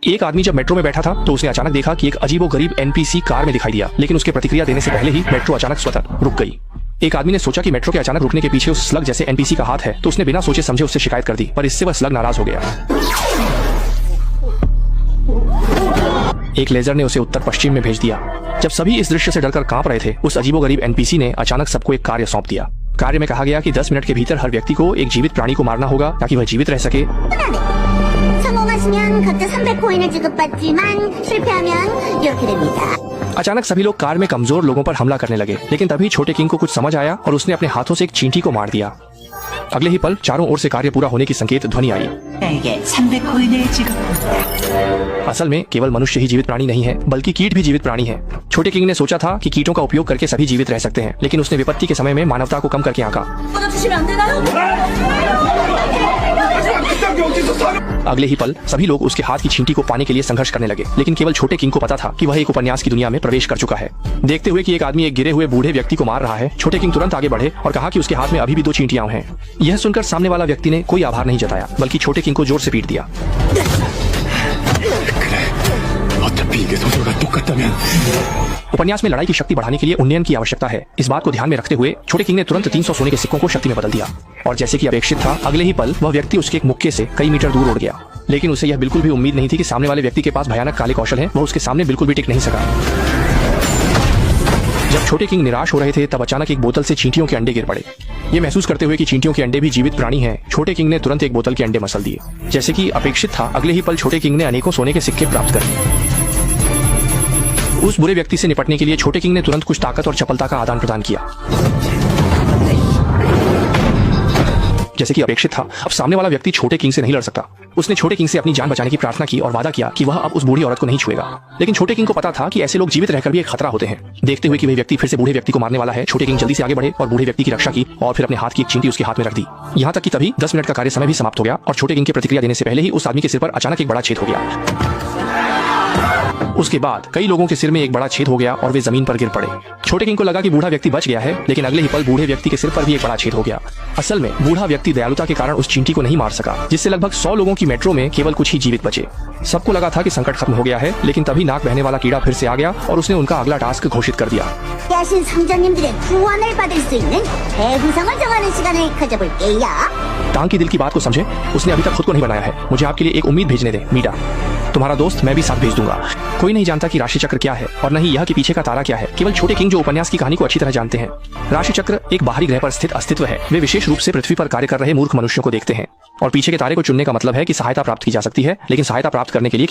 एक आदमी जब मेट्रो में बैठा था तो उसने अचानक देखा कि एक अजीबोगरीब एनपीसी कार में दिखाई दिया, लेकिन उसके प्रतिक्रिया देने से पहले ही मेट्रो अचानक स्वतः रुक गई। एक आदमी ने सोचा कि मेट्रो के अचानक रुकने के पीछे उस स्लग जैसे एनपीसी का हाथ है, तो उसने बिना सोचे समझे उससे शिकायत कर दी, पर इससे वह स्लग नाराज हो गया। एक लेजर ने उसे उत्तर पश्चिम में भेज दिया। जब सभी इस दृश्य से डरकर कांप रहे थे, उस अजीबोगरीब एनपीसी ने अचानक सबको एक कार्य सौंप दिया। कार्य में कहा गया कि 10 मिनट के भीतर हर व्यक्ति को एक जीवित प्राणी को मारना होगा ताकि वह जीवित रह सके। 성공하시면 각자 300코인을 지급받지만 실패하면 이렇게 됩니다. अचानक सभी लोग कार में कमजोर लोगों पर हमला करने लगे, लेकिन तभी छोटे किंग को कुछ समझ आया और उसने अपने हाथों से एक चींटी को मार दिया। अगले ही पल चारों ओर से कार्य पूरा होने की संकेत ध्वनि आई। 300코인을 지급합니다. असल में केवल मनुष्य ही जीवित प्राणी नहीं है, बल्कि कीट भी जीवित प्राणी है। छोटे किंग ने सोचा था कि कीटों का उपयोग करके सभी जीवित रह सकते हैं, लेकिन उसने विपत्ति के समय में मानवता को कम करके आंका। अगले ही पल सभी लोग उसके हाथ की छींटी को पाने के लिए संघर्ष करने लगे, लेकिन केवल छोटे किंग को पता था कि वह एक उपन्यास की दुनिया में प्रवेश कर चुका है। देखते हुए कि एक आदमी एक गिरे हुए बूढ़े व्यक्ति को मार रहा है, छोटे किंग तुरंत आगे बढ़े और कहा कि उसके हाथ में अभी भी 2 चींटियां हैं। यह सुनकर सामने वाला व्यक्ति ने कोई आभार नहीं जताया, बल्कि छोटे किंग को जोर से पीट दिया। उपन्यास में लड़ाई की शक्ति बढ़ाने के लिए उन्नयन की आवश्यकता है। इस बात को ध्यान में रखते हुए छोटे किंग ने तुरंत 300 सोने के सिक्कों को शक्ति में बदल दिया, और जैसे कि अपेक्षित था, अगले ही पल वह व्यक्ति उसके एक मुक्के से कई मीटर दूर उड़ गया। लेकिन उसे यह बिल्कुल भी उम्मीद नहीं थी कि सामने वाले व्यक्ति के पास भयानक काले कौशल है, वह उसके सामने बिल्कुल भी टिक नहीं सका। जब छोटे किंग निराश हो रहे थे, तब अचानक एक बोतल से चींटियों के अंडे गिर पड़े। ये महसूस करते हुए कि चींटियों के अंडे भी जीवित प्राणी हैं, छोटे किंग ने तुरंत एक बोतल के अंडे मसल दिए। जैसे कि अपेक्षित था, अगले ही पल छोटे किंग ने अनेकों सोने के सिक्के प्राप्त कर लिए। उस बुरे व्यक्ति से निपटने के लिए छोटे किंग ने तुरंत कुछ ताकत और चपलता का आदान प्रदान किया। जैसे कि अपेक्षित था, अब सामने वाला व्यक्ति छोटे किंग से नहीं लड़ सकता। उसने छोटे किंग से अपनी जान बचाने की प्रार्थना की और वादा किया कि वह अब उस बूढ़ी औरत को नहीं छुएगा। लेकिन छोटे किंग को पता था कि ऐसे लोग जीवित रहकर भी एक खतरा होते हैं। देखते हुए कि वह व्यक्ति फिर से बूढ़े व्यक्ति को मारने वाला है, छोटे किंग जल्दी से आगे बढ़े और बूढ़े व्यक्ति की रक्षा की और फिर अपने हाथ की एक चींटी उसके हाथ में रख दी। यहाँ तक कि तभी 10 मिनट का कार्य समय भी समाप्त हो गया और छोटे किंग के प्रतिक्रिया देने से पहले ही उस आदमी के सिर पर अचानक एक बड़ा छेद हो गया। उसके बाद कई लोगों के सिर में एक बड़ा छेद हो गया और वे जमीन पर गिर पड़े। छोटे किंग को लगा कि बूढ़ा व्यक्ति बच गया है, लेकिन अगले ही पल बूढ़े व्यक्ति के सिर पर भी एक बड़ा छेद हो गया। असल में बूढ़ा व्यक्ति दयालुता के कारण उस चींटी को नहीं मार सका, जिससे लगभग 100 लोगों की मेट्रो में केवल कुछ ही जीवित बचे। सबको लगा था कि संकट खत्म हो गया है, लेकिन तभी नाक बहने वाला कीड़ा फिर से आ गया और उसने उनका अगला टास्क घोषित कर दिया। 야신 상장님들의 구원을 받을 수 있는 대구상을 정하는 시간을 가져볼게요. टांग की दिल की बात को समझे, उसने अभी तक खुद को नहीं बनाया है। मुझे आपके लिए एक उम्मीद भेजने दे, मीडा। तुम्हारा दोस्त मैं भी साथ भेज दूंगा। कोई नहीं जानता कि राशि चक्र क्या है और न ही यह कि पीछे का तारा क्या है, केवल छोटे किंग जो उपन्यास की कहानी को अच्छी तरह जानते हैं। राशि चक्र एक बाहरी ग्रह पर स्थित अस्तित्व है। वे विशेष रूप से पृथ्वी पर कार्य कर रहे मूर्ख मनुष्यों को देखते हैं और पीछे के तारे को चुनने का मतलब है कि सहायता प्राप्त की जा सकती है, लेकिन सहायता प्राप्त करने के लिए